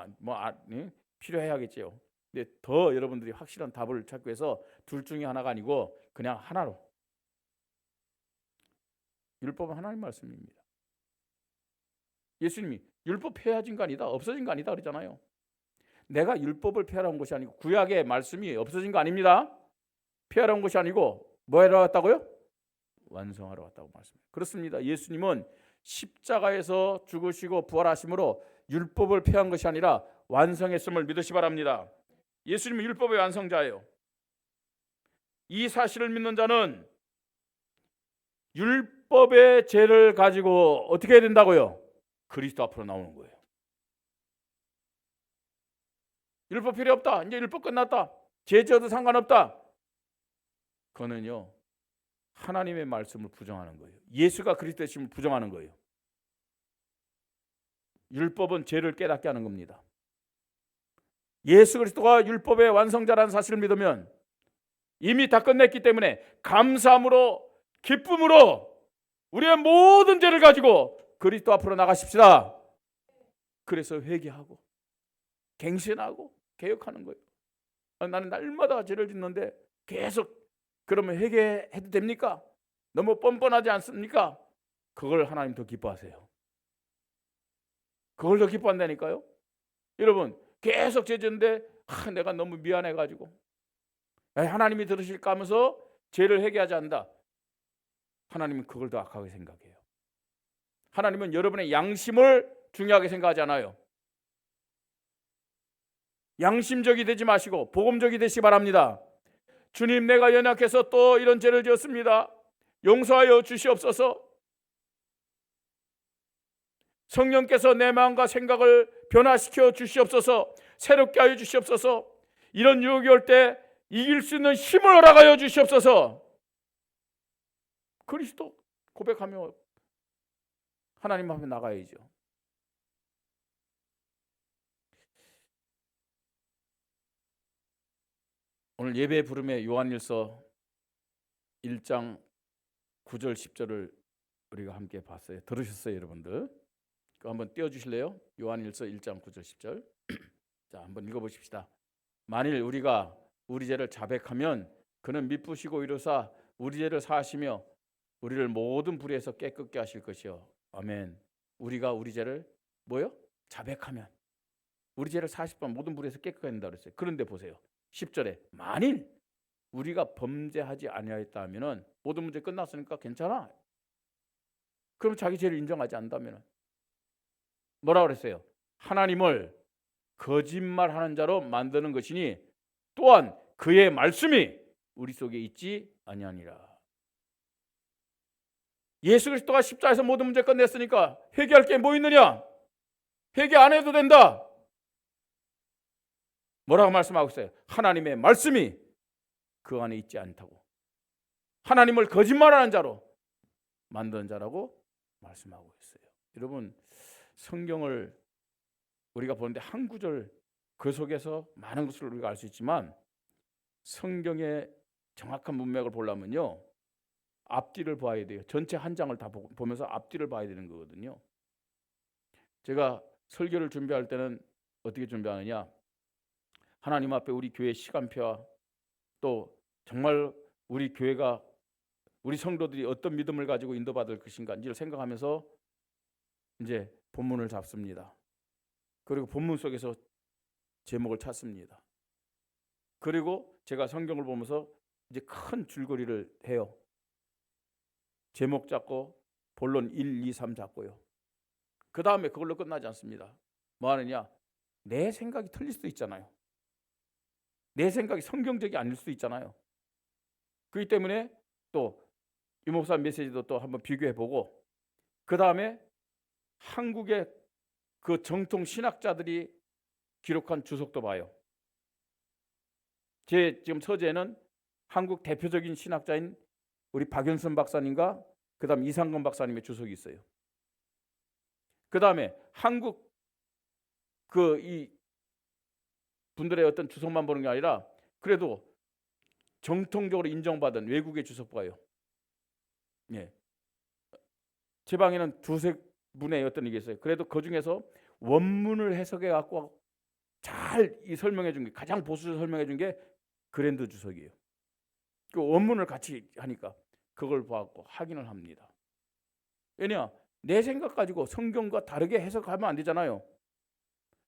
필요해야겠죠. 근데 더 여러분들이 확실한 답을 찾기 위해서 둘 중에 하나가 아니고 그냥 하나로. 율법은 하나님 말씀입니다. 예수님이 율법 폐하진 거 아니다, 없어진 거 아니다 그러잖아요. 내가 율법을 폐하러 온 것이 아니고 구약의 말씀이 없어진 거 아닙니다. 폐하러 온 것이 아니고 뭐 하러 왔다고요? 완성하러 왔다고 말씀해요. 그렇습니다. 예수님은 십자가에서 죽으시고 부활하심으로 율법을 폐한 것이 아니라 완성했음을 믿으시 바랍니다. 예수님은 율법의 완성자예요. 이 사실을 믿는 자는 율법의 죄를 가지고 어떻게 해야 된다고요? 그리스도 앞으로 나오는 거예요. 율법 필요 없다. 이제 율법 끝났다. 죄 지어도 상관없다. 그거는요, 하나님의 말씀을 부정하는 거예요. 예수가 그리스도이심을 부정하는 거예요. 율법은 죄를 깨닫게 하는 겁니다. 예수 그리스도가 율법의 완성자라는 사실을 믿으면 이미 다 끝냈기 때문에 감사함으로 기쁨으로 우리의 모든 죄를 가지고 그리스도 앞으로 나가십시다. 그래서 회개하고 갱신하고 개혁하는 거예요. 나는 날마다 죄를 짓는데 계속 그러면 회개해도 됩니까? 너무 뻔뻔하지 않습니까? 그걸 하나님 더 기뻐하세요. 그걸 더 기뻐한다니까요. 여러분, 계속 죄 짓는데 내가 너무 미안해가지고 하나님이 들으실까 하면서 죄를 회개하지 않는다. 하나님은 그걸 더 악하게 생각해요. 하나님은 여러분의 양심을 중요하게 생각하지 않아요. 양심적이 되지 마시고 복음적이 되시기 바랍니다. 주님, 내가 연약해서 또 이런 죄를 지었습니다. 용서하여 주시옵소서. 성령께서 내 마음과 생각을 변화시켜 주시옵소서. 새롭게 하여 주시옵소서. 이런 유혹이 올 때 이길 수 있는 힘을 허락하여 주시옵소서. 그리스도 고백하며 하나님 앞에 나가야죠. 오늘 예배 부름의 요한일서 1장 9절 10절을 우리가 함께 봤어요. 들으셨어요, 여러분들? 그거 한번 띄워주실래요? 요한일서 1장 9절 10절. 자, 한번 읽어보십시다. 만일 우리가 우리 죄를 자백하면 그는 미쁘시고 이루사 우리 죄를 사하시며 우리를 모든 불의에서 깨끗게 하실 것이요. 아멘. 우리가 우리 죄를 뭐요? 자백하면 우리 죄를 40번 모든 불의에서 깨끗게 한다 그랬어요. 그런데 보세요. 10절에 만일 우리가 범죄하지 아니하였다 하면은 모든 문제 끝났으니까 괜찮아. 그럼 자기 죄를 인정하지 않는다면 뭐라 그랬어요? 하나님을 거짓말하는 자로 만드는 것이니 또한 그의 말씀이 우리 속에 있지 아니하니라. 예수 그리스도가 십자가에서 모든 문제 끝냈으니까 회개할 게 뭐 있느냐? 회개 안 해도 된다. 뭐라고 말씀하고 있어요? 하나님의 말씀이 그 안에 있지 않다고. 하나님을 거짓말하는 자로 만드는 자라고 말씀하고 있어요. 여러분, 성경을 우리가 보는데 한 구절 그 속에서 많은 것을 우리가 알 수 있지만 성경의 정확한 문맥을 보려면요, 앞뒤를 봐야 돼요. 전체 한 장을 다 보면서 앞뒤를 봐야 되는 거거든요. 제가 설교를 준비할 때는 어떻게 준비하느냐, 하나님 앞에 우리 교회 시간표와 또 정말 우리 교회가 우리 성도들이 어떤 믿음을 가지고 인도받을 것인가를 생각하면서 이제 본문을 잡습니다. 그리고 본문 속에서 제목을 찾습니다. 그리고 제가 성경을 보면서 이제 큰 줄거리를 해요. 제목 잡고 본론 1, 2, 3 잡고요. 그 다음에 그걸로 끝나지 않습니다. 뭐 하느냐? 내 생각이 틀릴 수도 있잖아요. 내 생각이 성경적이 아닐 수도 있잖아요. 그렇기 때문에 또 이 목사 메시지도 또 한번 비교해보고 그 다음에 한국의 그 정통 신학자들이 기록한 주석도 봐요. 제 지금 서재에는 한국 대표적인 신학자인 우리 박연선 박사님과 그 다음 이상건 박사님의 주석이 있어요. 그 다음에 한국 이 분들의 어떤 주석만 보는 게 아니라 그래도 정통적으로 인정받은 외국의 주석 봐요. 예. 제 방에는 두세 분의 어떤 이게 있어요. 그래도 그 중에서 원문을 해석해 갖고 잘 이 설명해 준 게, 가장 보수적으로 설명해 준 게 그랜드 주석이에요. 그 원문을 같이 하니까 그걸 보고 확인을 합니다. 왜냐? 내 생각 가지고 성경과 다르게 해석하면 안 되잖아요.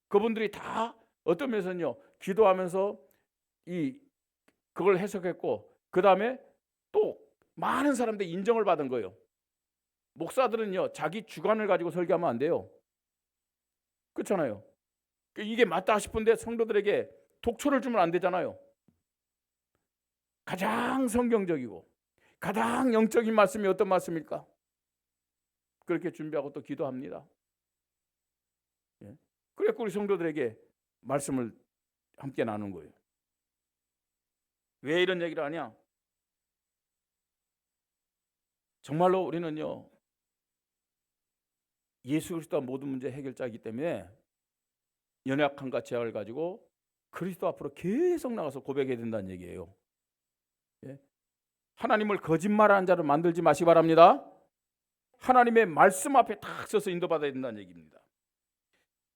그분들이 다 어떤 면에서는요, 기도하면서 그걸 해석했고 그 다음에 또 많은 사람들이 인정을 받은 거예요. 목사들은요, 자기 주관을 가지고 설교하면 안 돼요. 그렇잖아요. 이게 맞다 싶은데 성도들에게 독초를 주면 안 되잖아요. 가장 성경적이고 가장 영적인 말씀이 어떤 말씀일까? 그렇게 준비하고 또 기도합니다. 예. 그래서 우리 성도들에게 말씀을 함께 나누는 거예요. 왜 이런 얘기를 하냐? 정말로 우리는요, 예수 그리스도가 모든 문제 해결자이기 때문에 연약함과 제약을 가지고 그리스도 앞으로 계속 나가서 고백해야 된다는 얘기예요. 예? 하나님을 거짓말하는 자로 만들지 마시기 바랍니다. 하나님의 말씀 앞에 딱 서서 인도받아야 된다는 얘기입니다.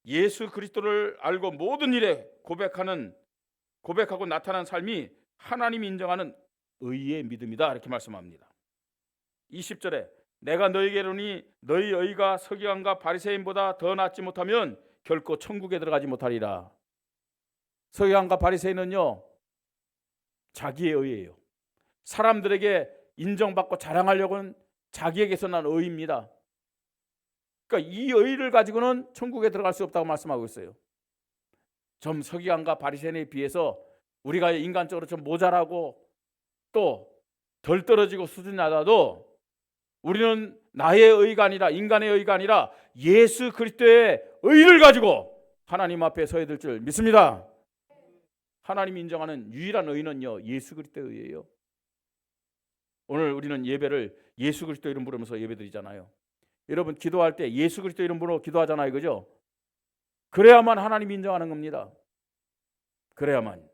예수 그리스도를 알고 모든 일에 고백하고 나타난 삶이 하나님이 인정하는 의의 믿음이다, 이렇게 말씀합니다. 20절에 내가 너희에게 이르노니 너희 의가 서기관과 바리새인보다 더 낫지 못하면 결코 천국에 들어가지 못하리라. 서기관과 바리새인은요, 자기의 의예요. 사람들에게 인정받고 자랑하려고는 자기에게서 난 의입니다. 그러니까 이 의를 가지고는 천국에 들어갈 수 없다고 말씀하고 있어요. 좀 서기관과 바리새인에 비해서 우리가 인간적으로 좀 모자라고 또 덜 떨어지고 수준이 낮아도 우리는 나의 의가 아니라, 인간의 의가 아니라 예수 그리스도의 의를 가지고 하나님 앞에 서야 될 줄 믿습니다. 하나님이 인정하는 유일한 의는요, 예수 그리스도의 의예요. 오늘 우리는 예배를 예수 그리스도 이름 부르면서 예배드리잖아요. 여러분 기도할 때 예수 그리스도 이름 부르고 기도하잖아요, 그죠? 그래야만 하나님이 인정하는 겁니다. 그래야만.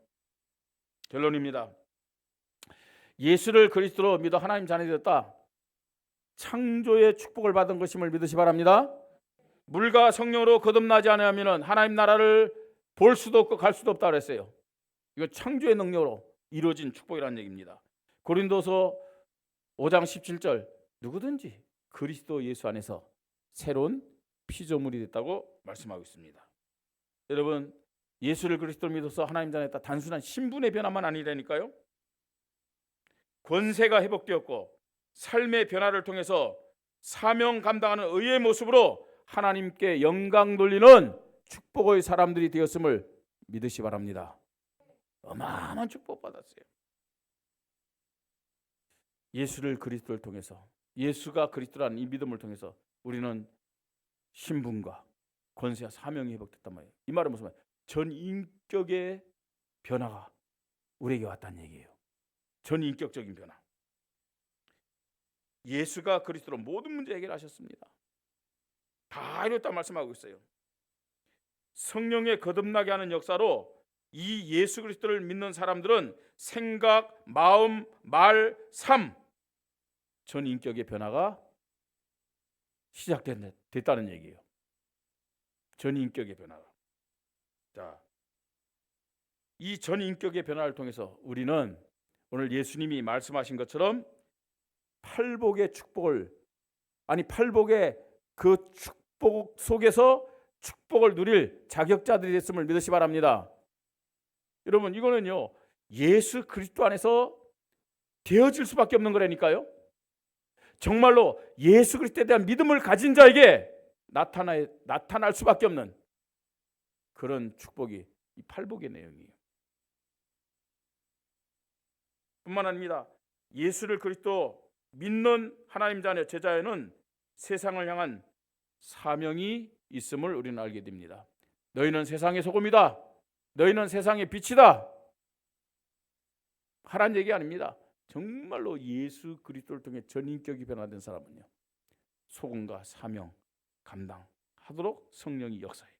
결론입니다. 예수를 그리스도로 믿어 하나님 자녀 되었다. 창조의 축복을 받은 것임을 믿으시 바랍니다. 물과 성령으로 거듭나지 않으면 하나님 나라를 볼 수도 없고 갈 수도 없다 그랬어요. 이거 창조의 능력으로 이루어진 축복이라는 얘기입니다. 고린도서 5장 17절 누구든지 그리스도 예수 안에서 새로운 피조물이 됐다고 말씀하고 있습니다. 여러분 예수를 그리스도로 믿어서 하나님 자녀 됐다, 단순한 신분의 변화만 아니라니까요. 권세가 회복되었고 삶의 변화를 통해서 사명 감당하는 의의 모습으로 하나님께 영광 돌리는 축복의 사람들이 되었음을 믿으시 바랍니다. 어마어마한 축복 받았어요. 예수를 그리스도를 통해서, 예수가 그리스도라는 이 믿음을 통해서 우리는 신분과 권세와 사명이 회복됐단 말이에요. 이 말은 무슨 말이에요? 전 인격의 변화가 우리에게 왔다는 얘기예요. 전 인격적인 변화. 예수가 그리스도로 모든 문제 해결하셨습니다. 다 이뤘다 말씀하고 있어요. 성령의 거듭나게 하는 역사로 이 예수 그리스도를 믿는 사람들은 생각, 마음, 말, 삶 전 인격의 변화가 시작됐다는 얘기예요. 전 인격의 변화가. 자, 이 전 인격의 변화를 통해서 우리는 오늘 예수님이 말씀하신 것처럼 팔복의 축복을, 아니 팔복의 그 축복 속에서 축복을 누릴 자격자들이 됐음을 믿으시 바랍니다. 여러분, 이거는요 예수 그리스도 안에서 되어질 수밖에 없는 거라니까요. 정말로 예수 그리스도에 대한 믿음을 가진 자에게 나타날 수밖에 없는 그런 축복이 이 팔복의 내용이에요. 뿐만 아닙니다. 예수를 그리스도 믿는 하나님 자녀 제자에는 세상을 향한 사명이 있음을 우리는 알게 됩니다. 너희는 세상의 소금이다. 너희는 세상의 빛이다. 하라는 얘기 아닙니다. 정말로 예수 그리스도를 통해 전인격이 변화된 사람은요 소금과 사명 감당하도록 성령이 역사해요.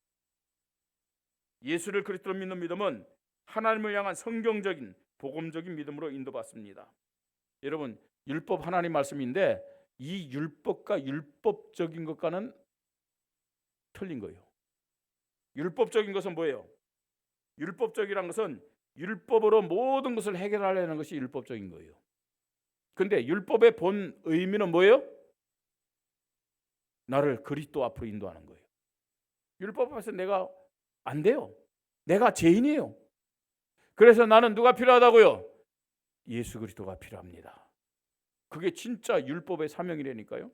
예수를 그리스도로 믿는 믿음은 하나님을 향한 성경적인 복음적인 믿음으로 인도받습니다. 여러분, 율법 하나님 말씀인데 이 율법과 율법적인 것과는 틀린 거예요. 율법적인 것은 뭐예요? 율법적이란 것은 율법으로 모든 것을 해결하려는 것이 율법적인 거예요. 근데 율법의 본 의미는 뭐예요? 나를 그리스도 앞으로 인도하는 거예요. 율법 앞에서 내가 안 돼요. 내가 죄인이에요. 그래서 나는 누가 필요하다고요? 예수 그리스도가 필요합니다. 그게 진짜 율법의 사명이라니까요.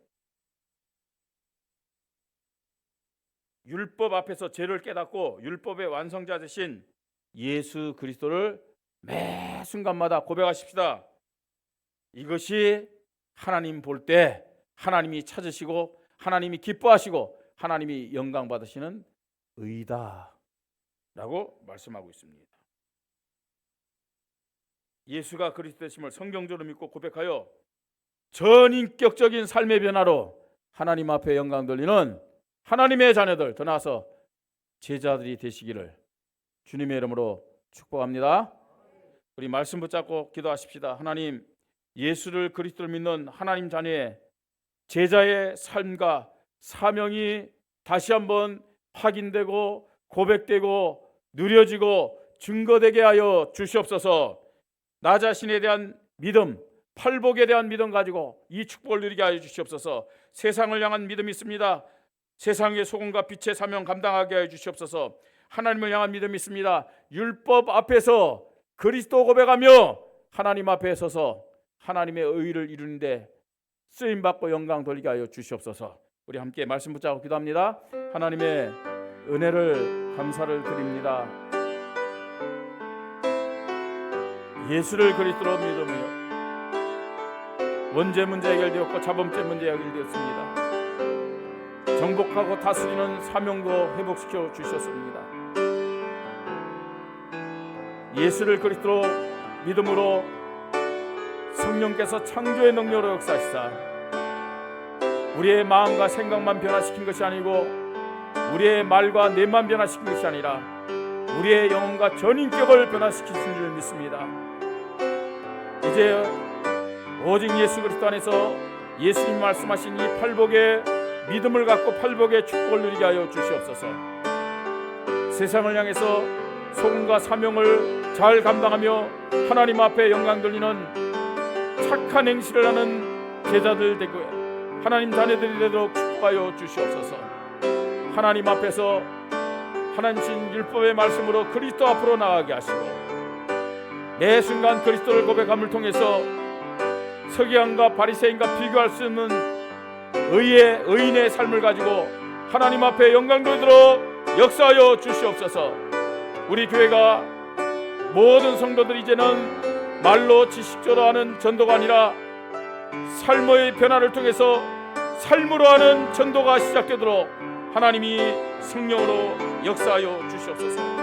율법 앞에서 죄를 깨닫고 율법의 완성자 되신 예수 그리스도를 매 순간마다 고백하십시다. 이것이 하나님 볼 때 하나님이 찾으시고 하나님이 기뻐하시고 하나님이 영광 받으시는 의다 라고 말씀하고 있습니다. 예수가 그리스도 되심을 성경적으로 믿고 고백하여 전인격적인 삶의 변화로 하나님 앞에 영광 돌리는 하나님의 자녀들, 더 나아서 제자들이 되시기를 주님의 이름으로 축복합니다. 우리 말씀 붙잡고 기도하십시다. 하나님, 예수를 그리스도를 믿는 하나님 자녀의 제자의 삶과 사명이 다시 한번 확인되고 고백되고 누려지고 증거되게 하여 주시옵소서. 나 자신에 대한 믿음, 팔복에 대한 믿음 가지고 이 축복을 누리게 하여 주시옵소서. 세상을 향한 믿음이 있습니다. 세상의 소금과 빛의 사명 감당하게 하여 주시옵소서. 하나님을 향한 믿음이 있습니다. 율법 앞에서 그리스도 고백하며 하나님 앞에 서서 하나님의 의를 이루는데 쓰임받고 영광 돌리게 하여 주시옵소서. 우리 함께 말씀 붙잡고 기도합니다. 하나님의 은혜를 감사를 드립니다. 예수를 그리스도로 믿으며 원죄 문제 해결되었고 자범죄 문제 해결되었습니다. 정복하고 다스리는 사명도 회복시켜 주셨습니다. 예수를 그리스도로 믿음으로 성령께서 창조의 능력으로 역사하시사 우리의 마음과 생각만 변화시킨 것이 아니고 우리의 말과 뇌만 변화시킨 것이 아니라 우리의 영혼과 전인격을 변화시키신 줄 믿습니다. 이제 오직 예수 그리스도 안에서 예수님 말씀하신 이 팔복의 믿음을 갖고 팔복의 축복을 누리게 하여 주시옵소서. 세상을 향해서 소금과 사명을 잘 감당하며 하나님 앞에 영광 돌리는 착한 행실을 하는 제자들 되고 하나님 자녀들이 되도록 축복하여 주시옵소서. 하나님 앞에서 하나님 율법의 말씀으로 그리스도 앞으로 나아가게 하시고 매 순간 그리스도를 고백함을 통해서 서기관과 바리새인과 비교할 수 없는 의인의 삶을 가지고 하나님 앞에 영광 돌리도록 역사하여 주시옵소서. 우리 교회가 모든 성도들이 이제는 말로 지식적으로 하는 전도가 아니라 삶의 변화를 통해서 삶으로 하는 전도가 시작되도록 하나님이 성령으로 역사하여 주시옵소서.